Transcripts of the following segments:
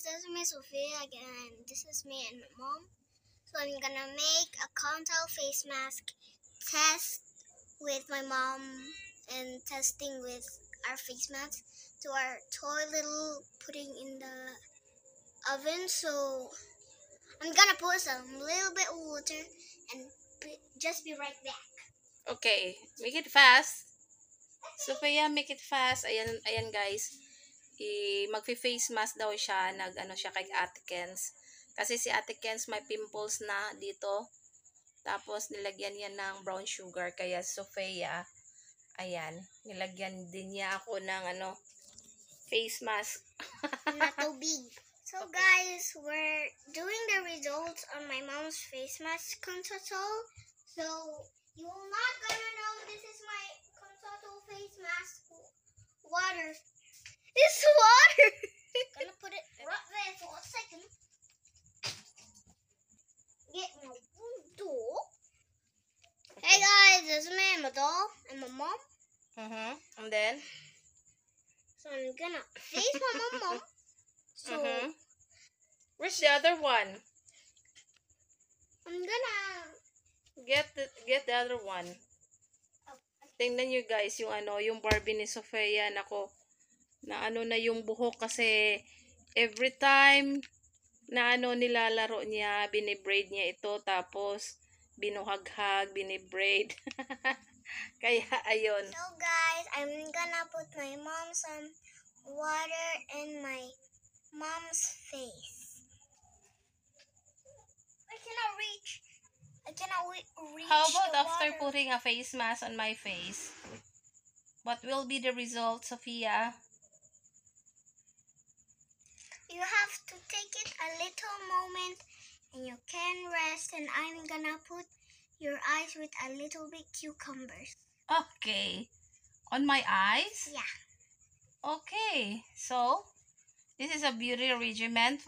this is me Sophia again. This is me and my mom. So I'm gonna make a contact face mask test with my mom and testing with our face mask to our toy little putting in the oven. So I'm gonna put some little bit of water and just be right back. Okay, make it fast. Sophia, make it fast. Ayan guys. Magfi-face mask daw siya. Nag-ano siya kay Ate Kens. Kasi si Ate Kens may pimples na dito. Tapos nilagyan niya ng brown sugar. Kaya Sophia, ayan, nilagyan din niya ako ng face mask. Not too big. So guys, we're doing the results on my mom's face mask console. So you're not gonna know this is my console face mask water. It's water. Gonna put it right there for a second. Get my doll. Hey guys, this is me and my doll and my mom. And then? So I'm gonna face my mom. So Where's the other one? I'm gonna get the other one. Tingnan nyo guys yung yung Barbie ni Sophia. Nako, na na yung buhok kasi every time na nilalaro niya, binibraid niya ito, tapos binuhaghag, binibraid. Kaya ayun. So guys, I'm gonna put my mom some water in my mom's face. I cannot reach How about the after water. putting a face mask on my face? What will be the result, Sophia? You have to take it a little moment and you can rest, and I'm gonna put your eyes with a little bit cucumbers. Okay. On my eyes? Yeah. Okay. So, this is a beauty regimen.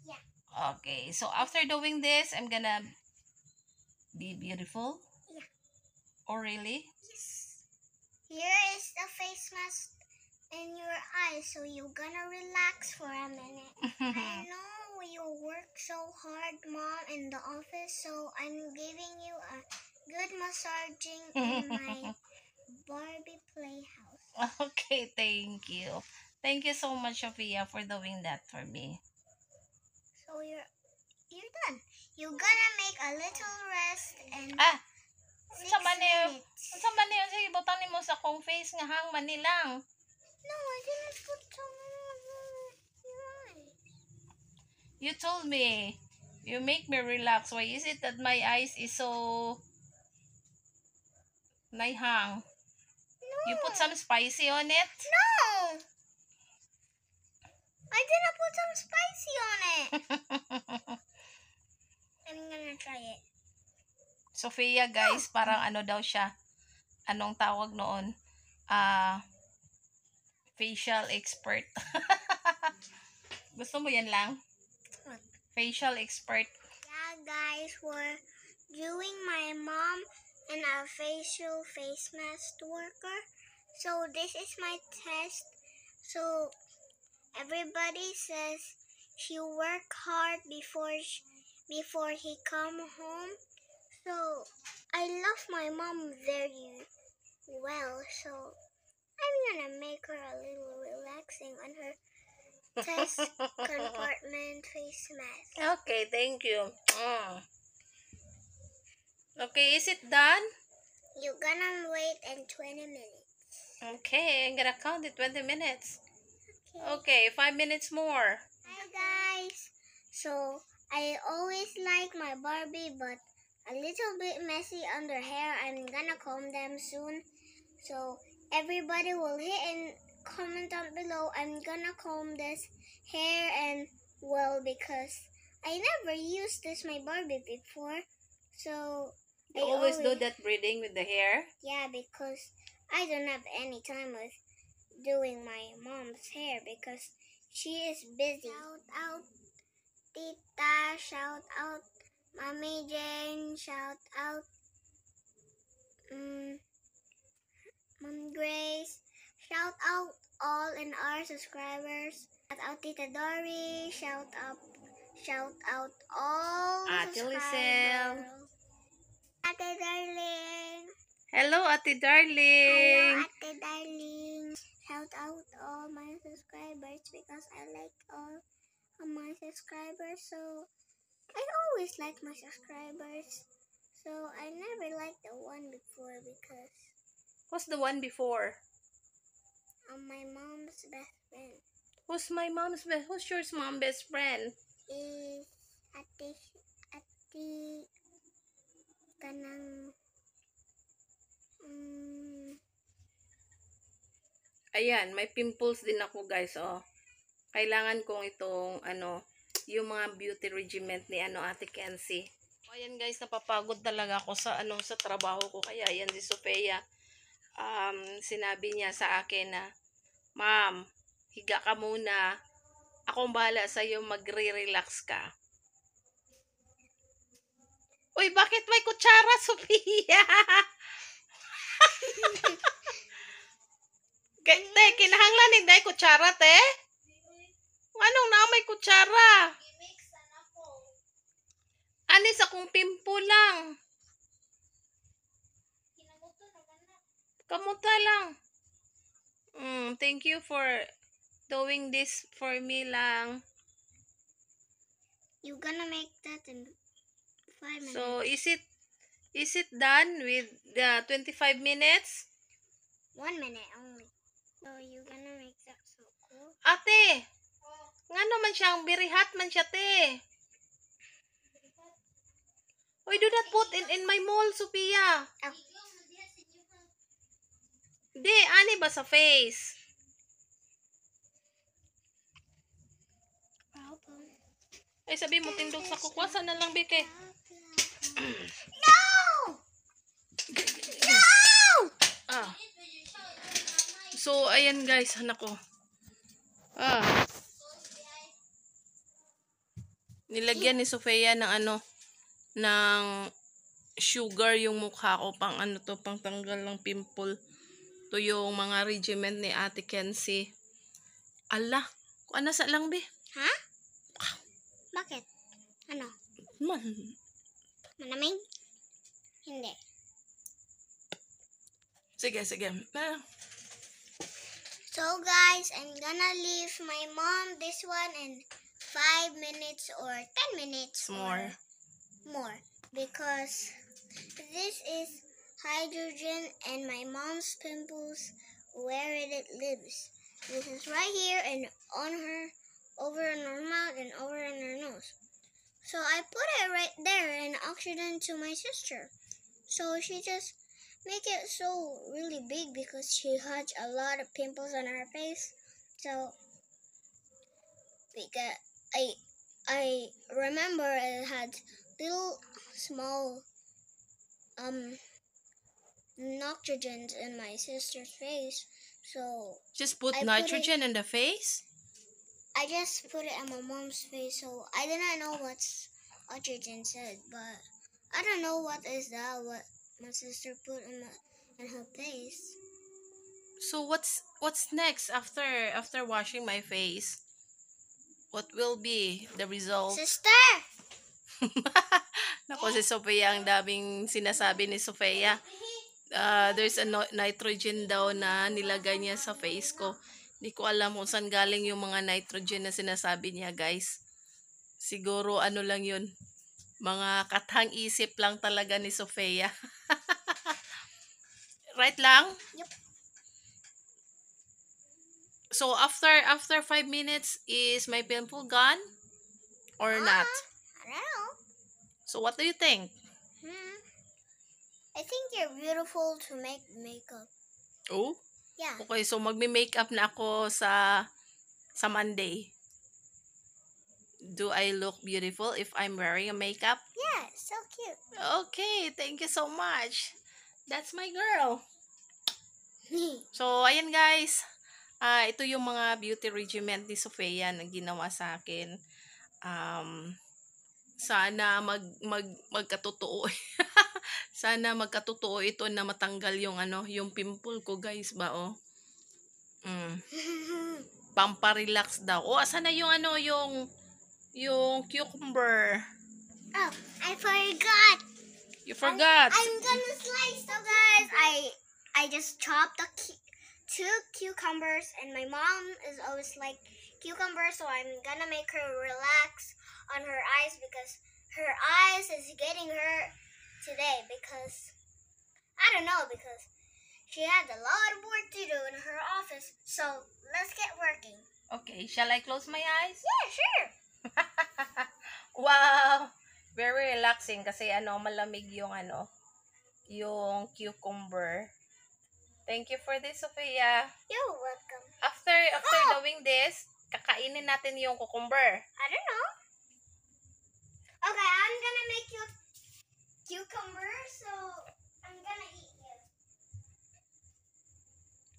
Yeah. Okay. So, after doing this, I'm gonna be beautiful? Yeah. Oh, really? Yes. Here is the face mask in your eyes, so you're gonna relax for a minute. I know you work so hard, Mom, in the office, so I'm giving you a good massaging in my Barbie playhouse. Okay, thank you. Thank you so much, Sophia, for doing that for me. So you're done. You're gonna make a little rest and 6 minutes. Sa man yun, sige, butanin mo sa kong face nga hang manilang. No, I didn't put some on your eyes. You told me. You make me relax. Why is it that my eyes is so naihang? No. You put some spicy on it? No! I didn't put some spicy on it. I'm gonna try it. Sophia, guys, parang daw siya. Anong tawag noon? Facial expert. Gusto mo yan lang? What? Facial expert. Yeah, guys, we're doing my mom and a facial face mask worker. So this is my test. So everybody says she work hard before he come home. So I love my mom very well. So I'm gonna make her a little relaxing on her test compartment face mask. Okay, thank you. Okay, is it done? You're gonna wait in 20 minutes. Okay, I'm gonna count it 20 minutes. Okay. Okay, 5 minutes more. Hi guys. So I always like my Barbie, but a little bit messy under hair. I'm gonna comb them soon. So everybody will hit and comment down below. I'm gonna comb this hair and well, because I never used this my Barbie before. So You always do that braiding with the hair? Yeah, because I don't have any time with doing my mom's hair because she is busy. Shout out Tita, shout out Mommy Jane, shout out Mom Grace, shout out all in our subscribers. Shout out Tita Dory. Shout out all Ate Lisel. subscribers. Ate Darling. Hello, Ate Hello, Darling. Ate Darling. Shout out all my subscribers because I like all of my subscribers. So I always like my subscribers. So I never liked the one before because Who's the one before? my mom's best friend Who's my mom's best? Who's your mom's best friend? is Ate kanang Ayan, may pimples din ako guys, oh. Kailangan kong itong, yung mga beauty regimen ni Ate Kenzie. Ayan guys, napapagod talaga ako sa, sa trabaho ko. Kaya, ayan si Sofia. Sinabi niya sa akin na, Ma'am, higa ka muna. Akong bahala sa'yo, magre-relax ka. Uy, bakit may kutsara, Sofia? Te, kinahanglan hindi kutsara, te? Anong na may kutsara? Anis akong pimpo lang. Kamuta lang. Thank you for doing this for me lang. you gonna make that in 5 minutes. So, is it done with the 25 minutes? 1 minute only. So you gonna make that so cool. Ate, nga naman siyang birihat man siya, te. Uy, do not put in my mall, Sophia. Oh. Di, ani ba sa face? Ay, sabi mo, tindog sa kukwasa na lang, Beke. No! Ah. So, ayan guys, anak ko. Nilagyan ni Sofia ng ng sugar yung mukha ko, pang pang tanggal ng pimple. To yung mga regimen ni Ate Kenzie. Ala, kung sa lang, be. Ha? Bakit? Ano? Manamig? Hindi. Sige. So guys, I'm gonna leave my mom this one in 5 minutes or 10 minutes More. more because this is hydrogen and my mom's pimples where it lives. This is right here and on her, over in her mouth and over in her nose. So I put it right there and oxygen to my sister. So she just make it so really big because she had a lot of pimples on her face. So because I remember it had little small nitrogens in my sister's face. So Just put I put nitrogen in the face? I just put it on my mom's face, so I didn't know what nitrogen said, but I don't know what is that. What my sister put in her face. So what's next after washing my face? What will be the result? Sister, Nako, si Sofia, ang daming sinasabi ni Sofia. There's a nitrogen daw na nilagay niya sa face ko. Hindi ko alam kung saan galing yung mga nitrogen na sinasabi niya, guys. Siguro lang yun. Mga kathang isip lang talaga ni Sofia. Right lang? Yep. So after 5 minutes, is my pimple gone or not? I don't know. So what do you think? I think you're beautiful to make makeup. Oh? Yeah. Okay, so magme-makeup na ako sa Monday. Do I look beautiful if I'm wearing a makeup? Yeah, so cute. Okay, thank you so much. That's my girl. So, ayan guys. Ito yung mga beauty regimen ni Sofia na ginawa sa akin. Sana magkatotoo. Sana magkatotoo ito na matanggal yung yung pimple ko, guys, ba oh. Pamparelax daw. O, asan na yung ano, yung cucumber? Oh, I forgot. You forgot. I'm gonna slice. So guys, I just chopped the two cucumbers, and my mom is always like cucumbers, so I'm gonna make her relax on her eyes because her eyes is getting hurt today because I don't know, because she had a lot of work to do in her office. So let's get working. Okay, shall I close my eyes? Yeah, sure. Wow! Very relaxing kasi malamig yung yung cucumber. Thank you for this, Sophia. You're welcome. After doing this, kakainin natin yung cucumber. I don't know. Okay, I'm gonna make you cucumber, so I'm gonna eat you.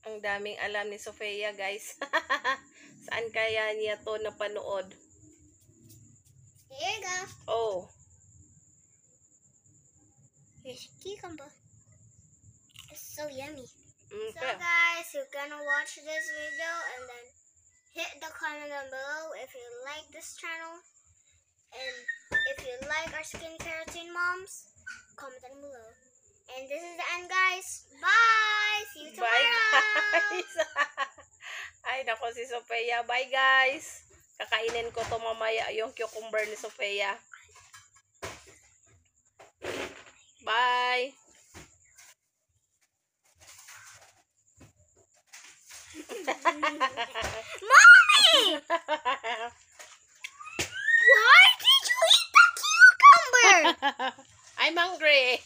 Ang daming alam ni Sophia, guys. Saan kaya niya to napanood? Here you go. Oh. Here's your cucumber. It's so yummy. Okay. So guys, you're gonna watch this video and then hit the comment down below if you like this channel. And if you like our skincare routine moms, comment down below. And this is the end, guys. Bye! See you tomorrow! Bye, guys! Ay, nako si Sophia. Bye, guys! Kakainin ko to mamaya, yung cucumber ni Sophia. Bye! Mommy! Why did you eat the cucumber? I'm hungry.